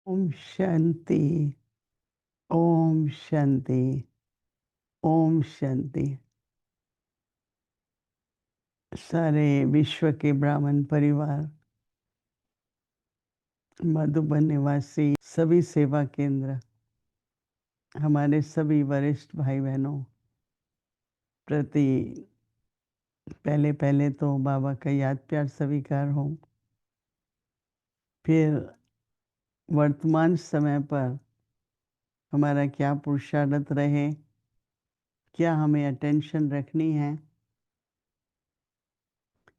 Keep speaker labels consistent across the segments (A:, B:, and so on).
A: ओम शांति। ओम शांति। ओम शांति। सारे विश्व के ब्राह्मण परिवार, मधुबन निवासी सभी सेवा केंद्र, हमारे सभी वरिष्ठ भाई बहनों प्रति पहले पहले तो बाबा का याद प्यार स्वीकार हो। फिर वर्तमान समय पर हमारा क्या पुरुषार्थ रहे, क्या हमें अटेंशन रखनी है।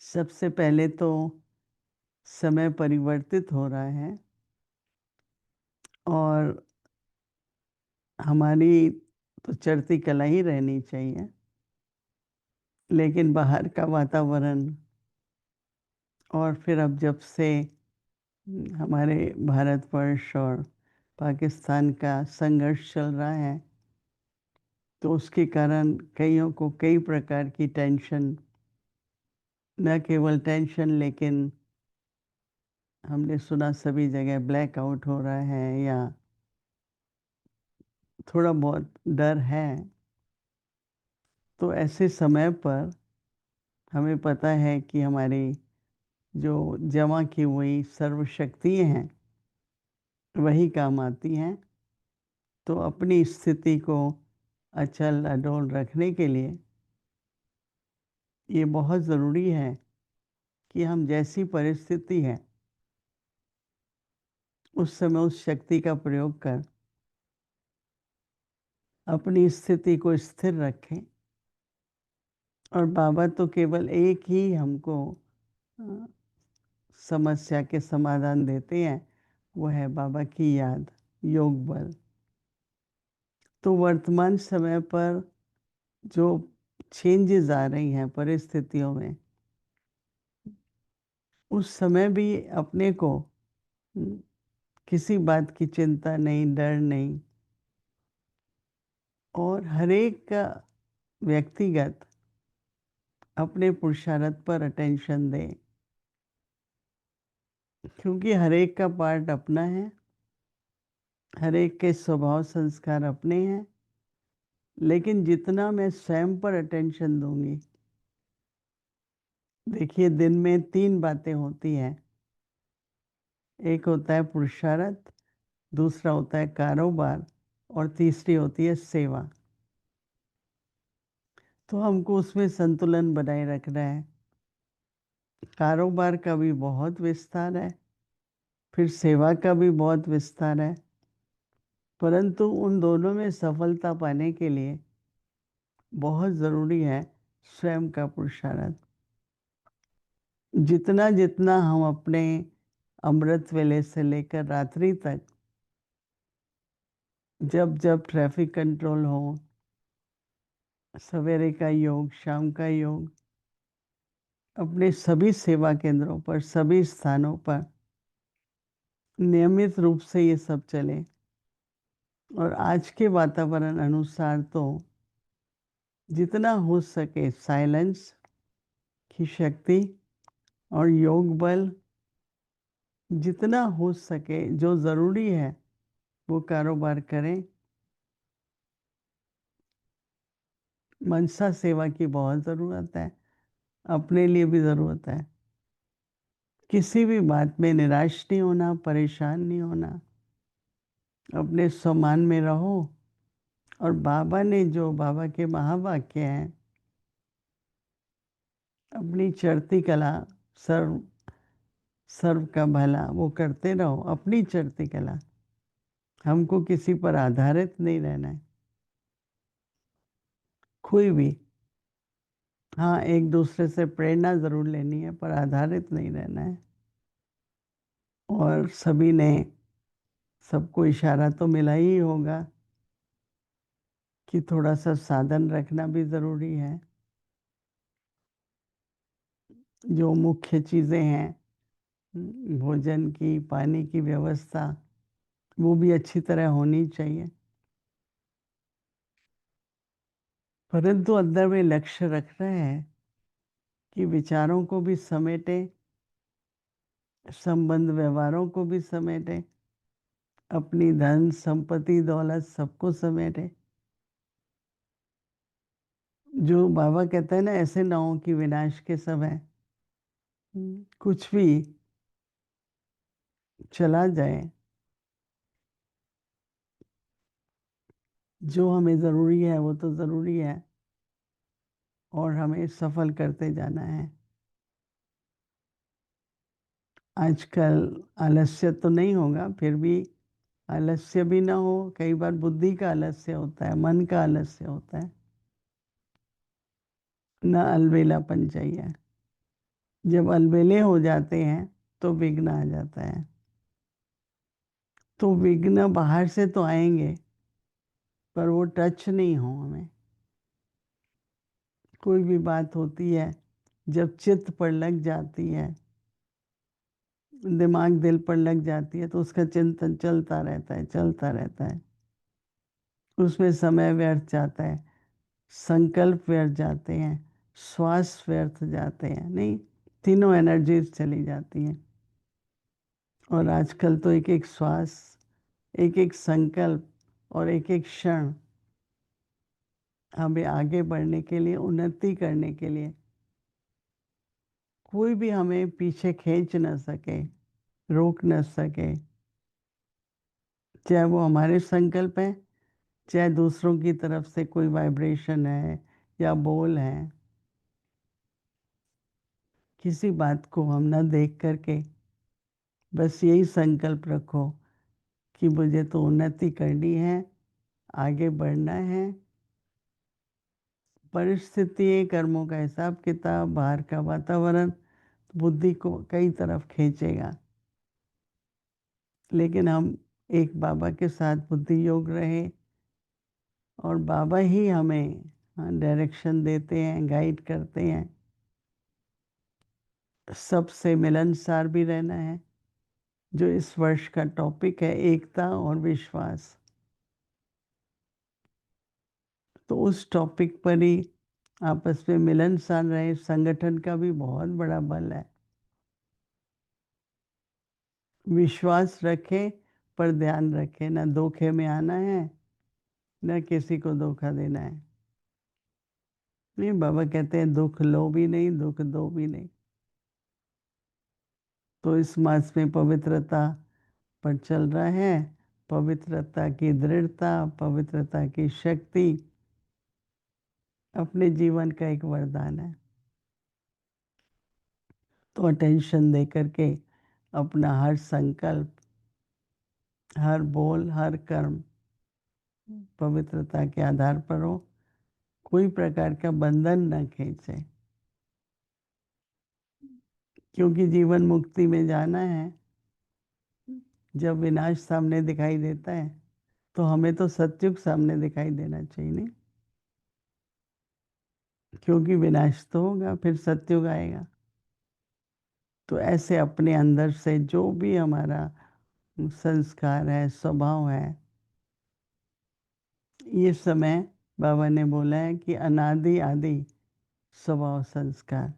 A: सबसे पहले तो समय परिवर्तित हो रहा है और हमारी तो चढ़ती कला ही रहनी चाहिए, लेकिन बाहर का वातावरण और फिर अब जब से हमारे भारतवर्ष और पाकिस्तान का संघर्ष चल रहा है, तो उसके कारण कईयों को कई प्रकार की टेंशन, न केवल टेंशन लेकिन हमने सुना सभी जगह ब्लैकआउट हो रहा है या थोड़ा बहुत डर है। तो ऐसे समय पर हमें पता है कि हमारी जो जमा की हुई सर्वशक्तियाँ हैं वही काम आती हैं। तो अपनी स्थिति को अचल अडोल रखने के लिए ये बहुत ज़रूरी है कि हम जैसी परिस्थिति है उस समय उस शक्ति का प्रयोग कर अपनी स्थिति को स्थिर रखें। और बाबा तो केवल एक ही हमको अ, समस्या के समाधान देते हैं, वो है बाबा की याद, योग बल। तो वर्तमान समय पर जो चेंजेस आ रही हैं परिस्थितियों में, उस समय भी अपने को किसी बात की चिंता नहीं, डर नहीं, और हर एक का व्यक्तिगत अपने पुरुषार्थ पर अटेंशन दें, क्योंकि हर एक का पार्ट अपना है, हर एक के स्वभाव संस्कार अपने हैं। लेकिन जितना मैं स्वयं पर अटेंशन दूंगी, देखिए दिन में 3 बातें होती हैं। एक होता है पुरुषार्थ, दूसरा होता है कारोबार और तीसरी होती है सेवा। तो हमको उसमें संतुलन बनाए रखना है। कारोबार का भी बहुत विस्तार है, फिर सेवा का भी बहुत विस्तार है, परंतु उन दोनों में सफलता पाने के लिए बहुत ज़रूरी है स्वयं का पुरुषार्थ। जितना जितना हम अपने अमृत वेले से लेकर रात्रि तक, जब जब ट्रैफिक कंट्रोल हो, सवेरे का योग, शाम का योग, अपने सभी सेवा केंद्रों पर, सभी स्थानों पर नियमित रूप से ये सब चले। और आज के वातावरण अनुसार तो जितना हो सके साइलेंस की शक्ति और योग बल, जितना हो सके जो ज़रूरी है वो कारोबार करें। मनसा सेवा की बहुत ज़रूरत है, अपने लिए भी ज़रूरत है। किसी भी बात में निराश नहीं होना, परेशान नहीं होना, अपने सम्मान में रहो। और बाबा ने जो बाबा के महावाक्य हैं, अपनी चढ़ती कला सर्व सर्व का भला, वो करते रहो। अपनी चढ़ती कला, हमको किसी पर आधारित नहीं रहना है, कोई भी। हाँ, एक दूसरे से प्रेरणा ज़रूर लेनी है, पर आधारित नहीं रहना है। और सभी ने, सबको इशारा तो मिला ही होगा कि थोड़ा सा साधन रखना भी ज़रूरी है। जो मुख्य चीज़ें हैं, भोजन की, पानी की व्यवस्था, वो भी अच्छी तरह होनी चाहिए। परंतु अंदर में लक्ष्य रखना है कि विचारों को भी समेटे, संबंध व्यवहारों को भी समेटे, अपनी धन संपत्ति दौलत सबको समेटे। जो बाबा कहता है ना, ऐसे ना हो कि विनाश के समय कुछ भी चला जाए। जो हमें ज़रूरी है वो तो ज़रूरी है, और हमें सफल करते जाना है। आजकल आलस्य तो नहीं होगा, फिर भी आलस्य भी ना हो। कई बार बुद्धि का आलस्य होता है, मन का आलस्य होता है। ना अलबेलापन चाहिए। जब अलबेले हो जाते हैं तो विघ्न आ जाता है। तो विघ्न बाहर से तो आएंगे, पर वो टच नहीं हो हमें। कोई भी बात होती है, जब चित्त पर लग जाती है, दिमाग दिल पर लग जाती है, तो उसका चिंतन चलता रहता है, चलता रहता है। उसमें समय व्यर्थ जाता है, संकल्प व्यर्थ जाते हैं, श्वास व्यर्थ जाते हैं, नहीं, तीनों एनर्जीज चली जाती हैं। और आजकल तो एक एक श्वास, एक एक संकल्प और एक एक क्षण हमें आगे बढ़ने के लिए, उन्नति करने के लिए, कोई भी हमें पीछे खींच न सके, रोक न सके। चाहे वो हमारे संकल्प हैं, चाहे दूसरों की तरफ से कोई वाइब्रेशन है या बोल है। किसी बात को हम न देख करके बस यही संकल्प रखो कि मुझे तो उन्नति करनी है, आगे बढ़ना है। परिस्थिति, कर्मों का हिसाब किताब, बाहर का वातावरण बुद्धि को कई तरफ खींचेगा, लेकिन हम एक बाबा के साथ बुद्धि योग रहे, और बाबा ही हमें डायरेक्शन देते हैं, गाइड करते हैं। सबसे मिलनसार भी रहना है, जो इस वर्ष का टॉपिक है, एकता और विश्वास। तो उस टॉपिक पर ही आपस में मिलनसार रहे। संगठन का भी बहुत बड़ा बल है। विश्वास रखें, पर ध्यान रखें, ना धोखे में आना है, ना किसी को धोखा देना है। नहीं, बाबा कहते हैं दुख लो भी नहीं, दुख दो भी नहीं। तो इस मास में पवित्रता पर चल रहा है। पवित्रता की दृढ़ता, पवित्रता की शक्ति अपने जीवन का एक वरदान है। तो अटेंशन दे करके अपना हर संकल्प, हर बोल, हर कर्म पवित्रता के आधार पर हो। कोई प्रकार का बंधन न खींचे, क्योंकि जीवन मुक्ति में जाना है। जब विनाश सामने दिखाई देता है, तो हमें तो सत्युग सामने दिखाई देना चाहिए, नहीं? क्योंकि विनाश तो होगा, फिर सत्युग आएगा। तो ऐसे अपने अंदर से जो भी हमारा संस्कार है, स्वभाव है, ये समय बाबा ने बोला है कि अनादि आदि स्वभाव संस्कार।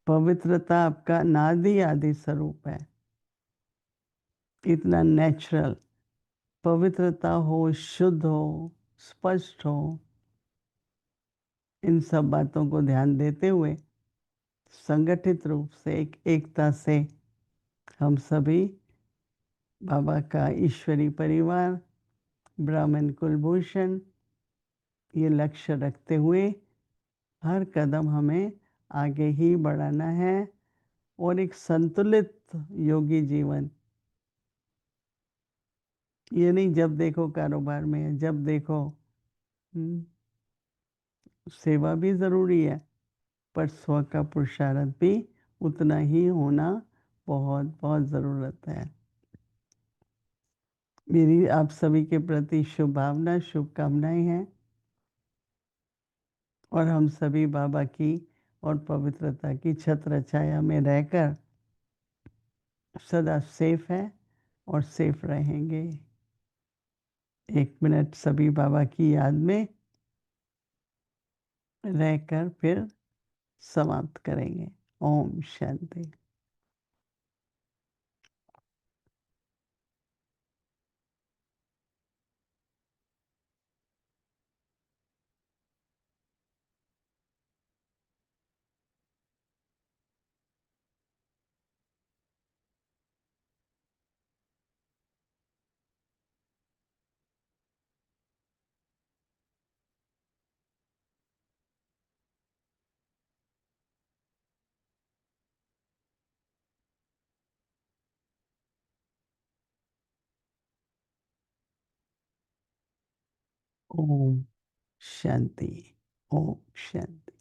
A: पवित्रता आपका अनादि आदि स्वरूप है। इतना नेचुरल पवित्रता हो, शुद्ध हो, स्पष्ट हो। इन सब बातों को ध्यान देते हुए संगठित रूप से, एक एकता से हम सभी बाबा का ईश्वरी परिवार, ब्राह्मण कुलभूषण, ये लक्ष्य रखते हुए हर कदम हमें आगे ही बढ़ाना है, और एक संतुलित योगी जीवन। ये नहीं जब देखो कारोबार में है, जब देखो सेवा भी ज़रूरी है, पर स्व का पुरुषार्थ भी उतना ही होना बहुत बहुत ज़रूरत है। मेरी आप सभी के प्रति शुभ भावना, शुभकामनाएं हैं, और हम सभी बाबा की और पवित्रता की छत्र छाया में रहकर सदा सेफ है और सेफ रहेंगे। 1 मिनट सभी बाबा की याद में रहकर फिर समाप्त करेंगे। ओम शांति। ओम शांति, ओम शांति।